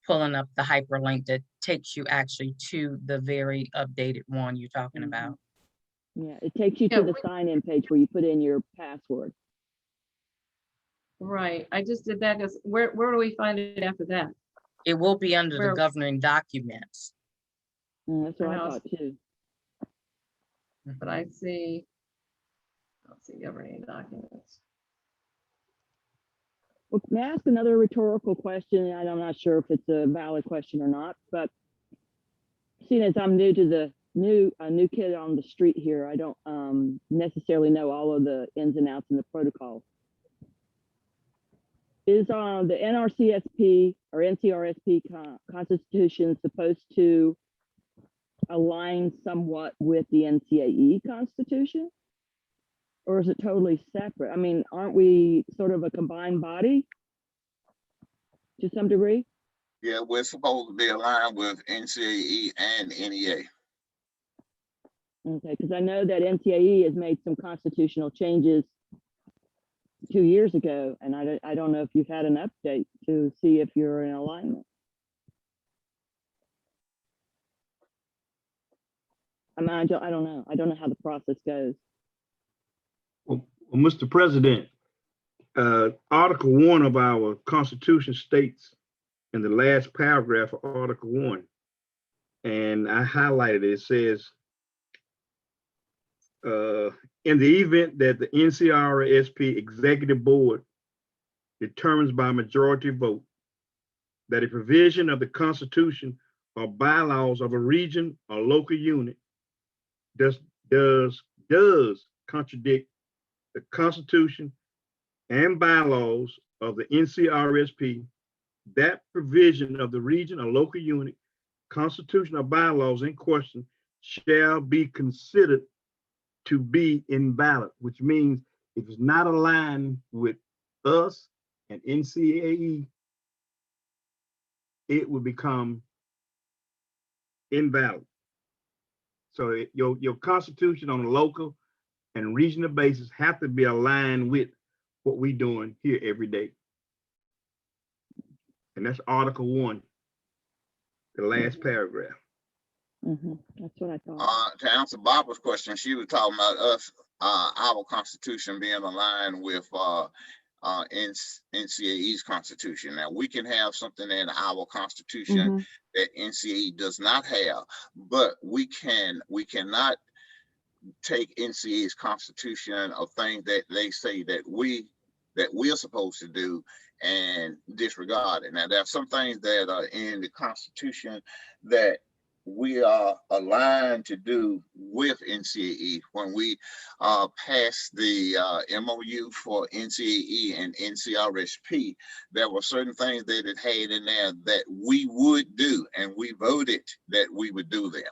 pulling up the hyperlink that takes you actually to the very updated one you're talking about. Yeah, it takes you Yeah, to the sign-in page where you put in your password. right. I just did that because where do we find it after that? It will be under the Where- governing documents. That's what I I know. thought too. But I don't see governing documents. Well, may I ask another rhetorical question? And I'm not sure if it's a valid question or not, but seeing as I'm new to the new kid on the street here, I don't necessarily know all of the ins and outs and the protocols. Is the NRCSP or NCRSP Constitution supposed to align somewhat with the NCAE Constitution? Or is it totally separate? I mean, aren't we sort of a combined body to some degree? Yeah, we're supposed to be aligned with NCAE and NEA. Okay, because I know that NCAE has made some constitutional changes 2 years ago, and I don't know if you've had an update to see if you're in alignment. I mean, I don't know. I don't know how the process goes. Well, Mr. President, Article 1 of our Constitution states in the last paragraph of Article 1, and I highlighted it, it says, in the event that the NCRSP Executive Board determines by majority vote that a provision of the Constitution or bylaws of a region or local unit does contradict the Constitution and bylaws of the NCRSP, that provision of the region or local unit, Constitution or bylaws in question shall be considered to be invalid, which means if it's not aligned with us and NCAE, it will become invalid. So your Constitution on a local and regional basis have to be aligned with what we're doing here every day. And that's Article 1, the last paragraph. That's what I thought. To answer Barbara's question, she was talking about us, our Constitution being aligned with NCAE's Constitution. Now, we can have something in our Constitution that NCAE does not have, but we cannot take NCAE's Constitution of things that they say that we're supposed to do and disregard it. Now, there are some things that are in the Constitution that we are aligned to do with NCAE. When we passed the MOU for NCAE and NCRSP, there were certain things that it had in there that we would do, and we voted that we would do them.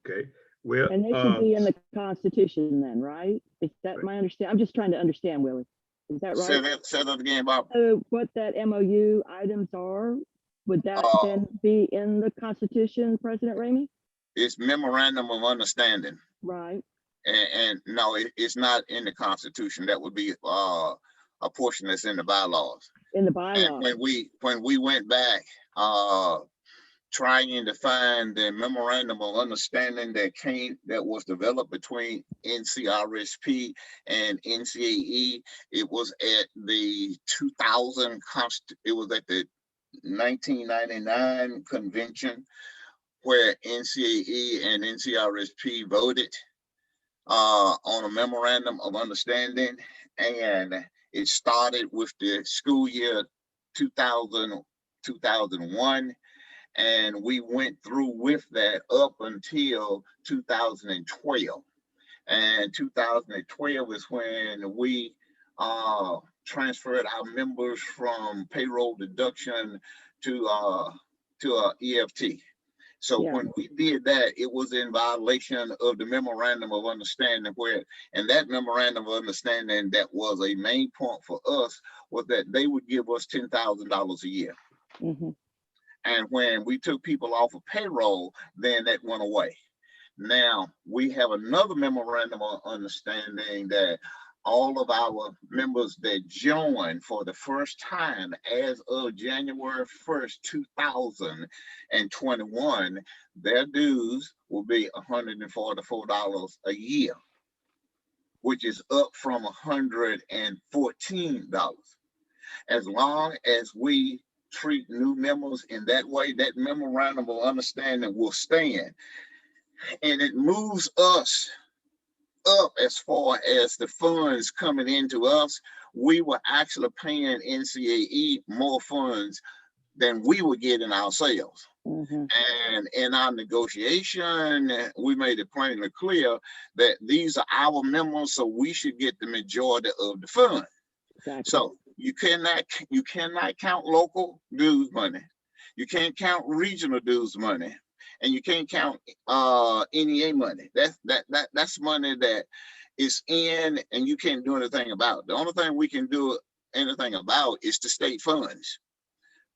Okay. Well, And they should be in the Constitution then, right? Is that my understanding? I'm just trying to understand, Willie. Is that right? Say that again, Bob. So what that MOU items are, would that then be in the Constitution, President Ramey? It's memorandum of understanding. Right. And no, it's not in the Constitution. That would be a portion that's in the bylaws. In the And bylaws. when we went back, trying to find the memorandum of understanding that was developed between NCRSP and NCAE, it was at the 1999 convention where NCAE and NCRSP voted on a memorandum of understanding, and it started with the school year 2001, and we went through with that up until 2012. And 2012 is when we transferred our members from payroll deduction to EFT. So Yeah. when we did that, it was in violation of the memorandum of understanding and that memorandum of understanding that was a main point for us was that they would give us $10,000 a year. Mm-hmm. And when we took people off of payroll, then that went away. Now we have another memorandum of understanding that all of our members that joined for the first time as of January 1st, 2021, their dues will be $144 a year, which is up from $114. As long as we treat new members in that way, that memorandum of understanding will stand. And it moves us up as far as the funds coming into us. We were actually paying NCAE more funds than we were getting ourselves. Mm-hmm. And in our negotiation, we made it plainly clear that these are our members, so we should get the majority of the fund. Exactly. So you cannot count local dues money. You can't count regional dues money. And you can't count NEA money. That's money that is in and you can't do anything about. The only thing we can do anything about is the state funds.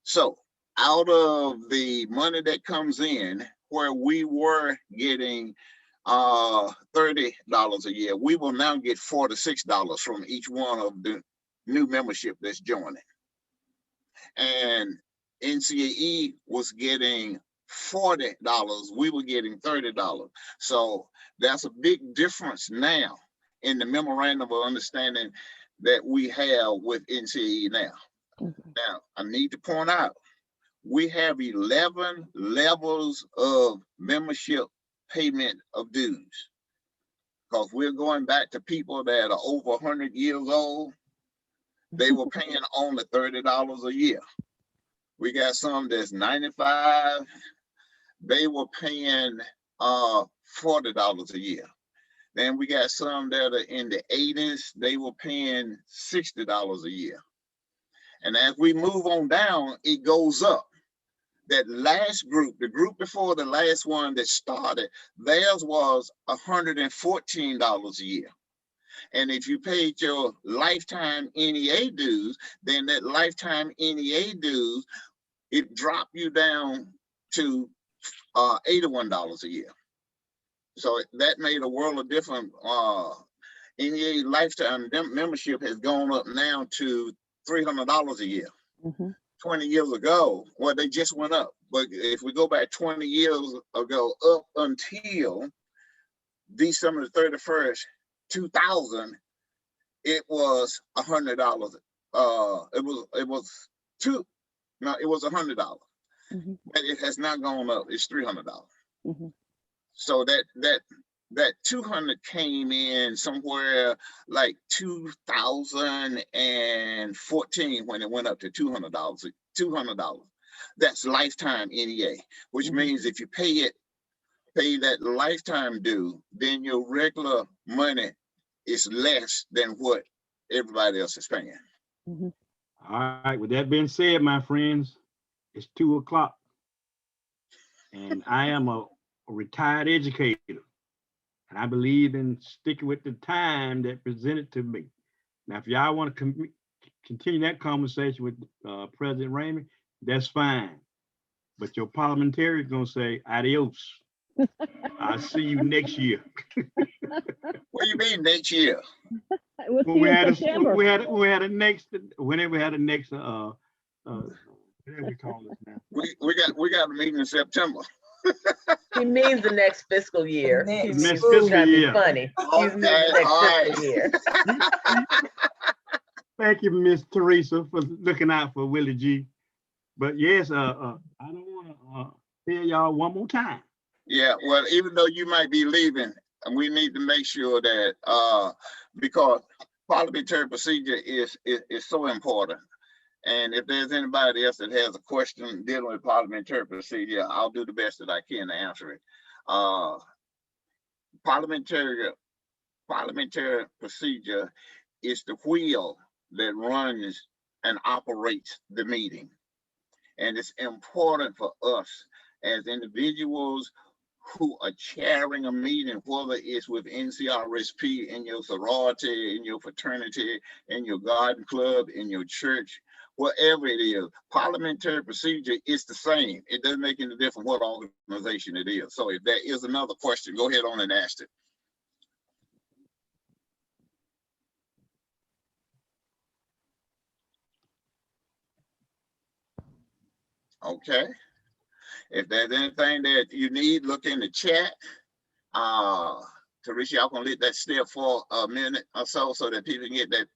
So out of the money that comes in, where we were getting $30 a year, we will now get $46 from each one of the new membership that's joining. And NCAE was getting $40, we were getting $30. So that's a big difference now in the memorandum of understanding that we have with NCAE now. Mm-hmm. Now, I need to point out, we have 11 levels of membership payment of dues, because we're going back to people that are over 100 years old. They were paying only $30 a year. We got some that's 95. They were paying $40 a year. Then we got some that are in the 80s. They were paying $60 a year. And as we move on down, it goes up. That last group, the group before the last one that started, theirs was $114 a year. And if you paid your lifetime NEA dues, then that lifetime NEA dues, it dropped you down to $81 a year. So that made a world of difference. NEA lifetime membership has gone up now to $300 a year. Mm-hmm. 20 years ago, well, they just went up. But if we go back 20 years ago, up until December the 31st, 2000, it was $100. It was $100. Mm-hmm. But it has not gone up. It's $300. Mm-hmm. So that 200 came in somewhere like 2014 when it went up to $200. That's lifetime NEA, which Mm-hmm. means if you pay that lifetime due, then your regular money is less than what everybody else is paying. Mm-hmm. All right, with that being said, my friends, it's 2 o'clock. And I am a retired educator. And I believe in sticking with the time that presented to me. Now, if y'all want to continue that conversation with President Ramey, that's fine. But your parliamentary is going to say, adios. I'll see you next year. What do you mean next year? we'll When see we you had in a, September. we had a next, whenever we had a next, whatever we call this now. We got a meeting in September. He means the next fiscal year. He next means Next he's fiscal trying to be year. funny. He's meaning Okay, the next all right. fiscal year. Thank you, Miss Teresa, for looking out for Willie G. But yes, I don't want to tell y'all one more time. Yeah, well, even though you might be leaving, we need to make sure that because parliamentary procedure is so important. And if there's anybody else that has a question dealing with parliamentary procedure, I'll do the best that I can to answer it. Parliamentary procedure is the wheel that runs and operates the meeting. And it's important for us as individuals who are chairing a meeting, whether it's with NCRSP, in your sorority, in your fraternity, in your garden club, in your church, whatever it is, parliamentary procedure is the same. It doesn't make any difference what organization it is. So if there is another question, go ahead on and ask it. Okay. If there's anything that you need, look in the chat. Teresa, y'all gonna let that stay for a minute or so that people can get that.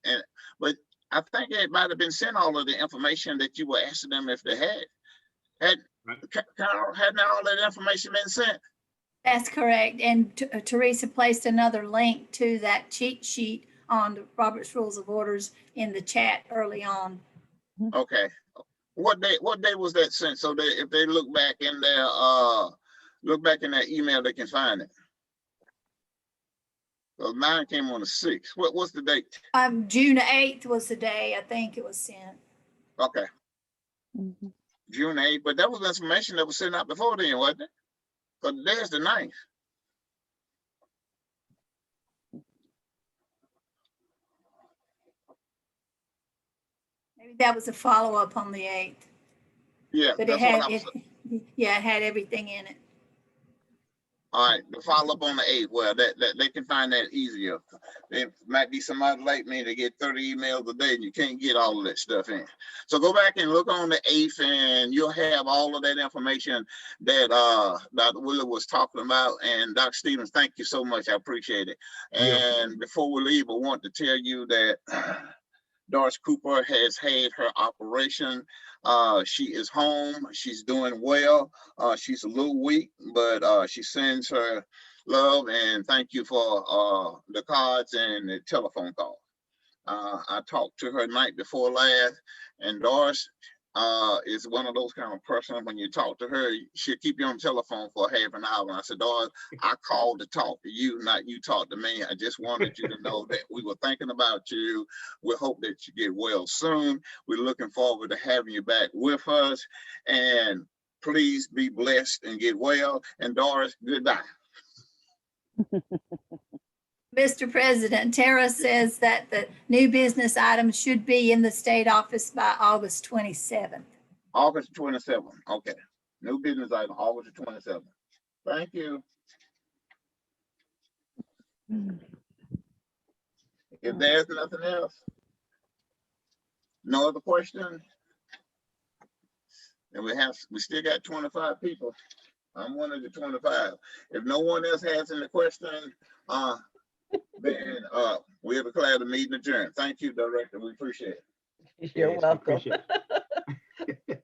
But I think it might have been sent all of the information that you were asking them if they had. Carol, hadn't all that information been sent? That's correct. And Teresa placed another link to that cheat sheet on the Robert's Rules of Orders in the chat early on. Okay. What day was that sent? So that if they look back in their email, they can find it. So mine came on the 6th. What's the date? June 8th was the day I think it was sent. Okay. June 8th, but that was information that was sent out before then, wasn't it? Because there's the 9th. Maybe that was a follow-up on the 8th. Yeah, But that's what I was. it had everything in it. All right, the follow up on the 8th. Well, that they can find that easier. There might be somebody like me that get 30 emails a day and you can't get all of that stuff in. So go back and look on the 8th and you'll have all of that information that Dr. Wheeler was talking about. And Dr. Stevens, thank you so much. I appreciate it. And before we leave, I want to tell you that Doris Cooper has had her operation. She is home. She's doing well. She's a little weak, but she sends her love and thank you for the cards and the telephone call. I talked to her night before last, and Doris is one of those kind of person, when you talk to her, she'll keep you on the telephone for half an hour. And I said, Doris, I called to talk to you, not you talk to me. I just wanted you to know that we were thinking about you. We hope that you get well soon. We're looking forward to having you back with us. And please be blessed and get well. And Doris, goodbye. Mr. President, Tara says that the new business items should be in the state office by August 27th. August 27th. Okay. New business item, August 27th. Thank you. If there's nothing else, no other questions, then we still got 25 people. I'm one of the 25. If no one else has any questions, then we'll declare the meeting adjourned. Thank you, Director. We appreciate it. You're Yes, we welcome. appreciate it.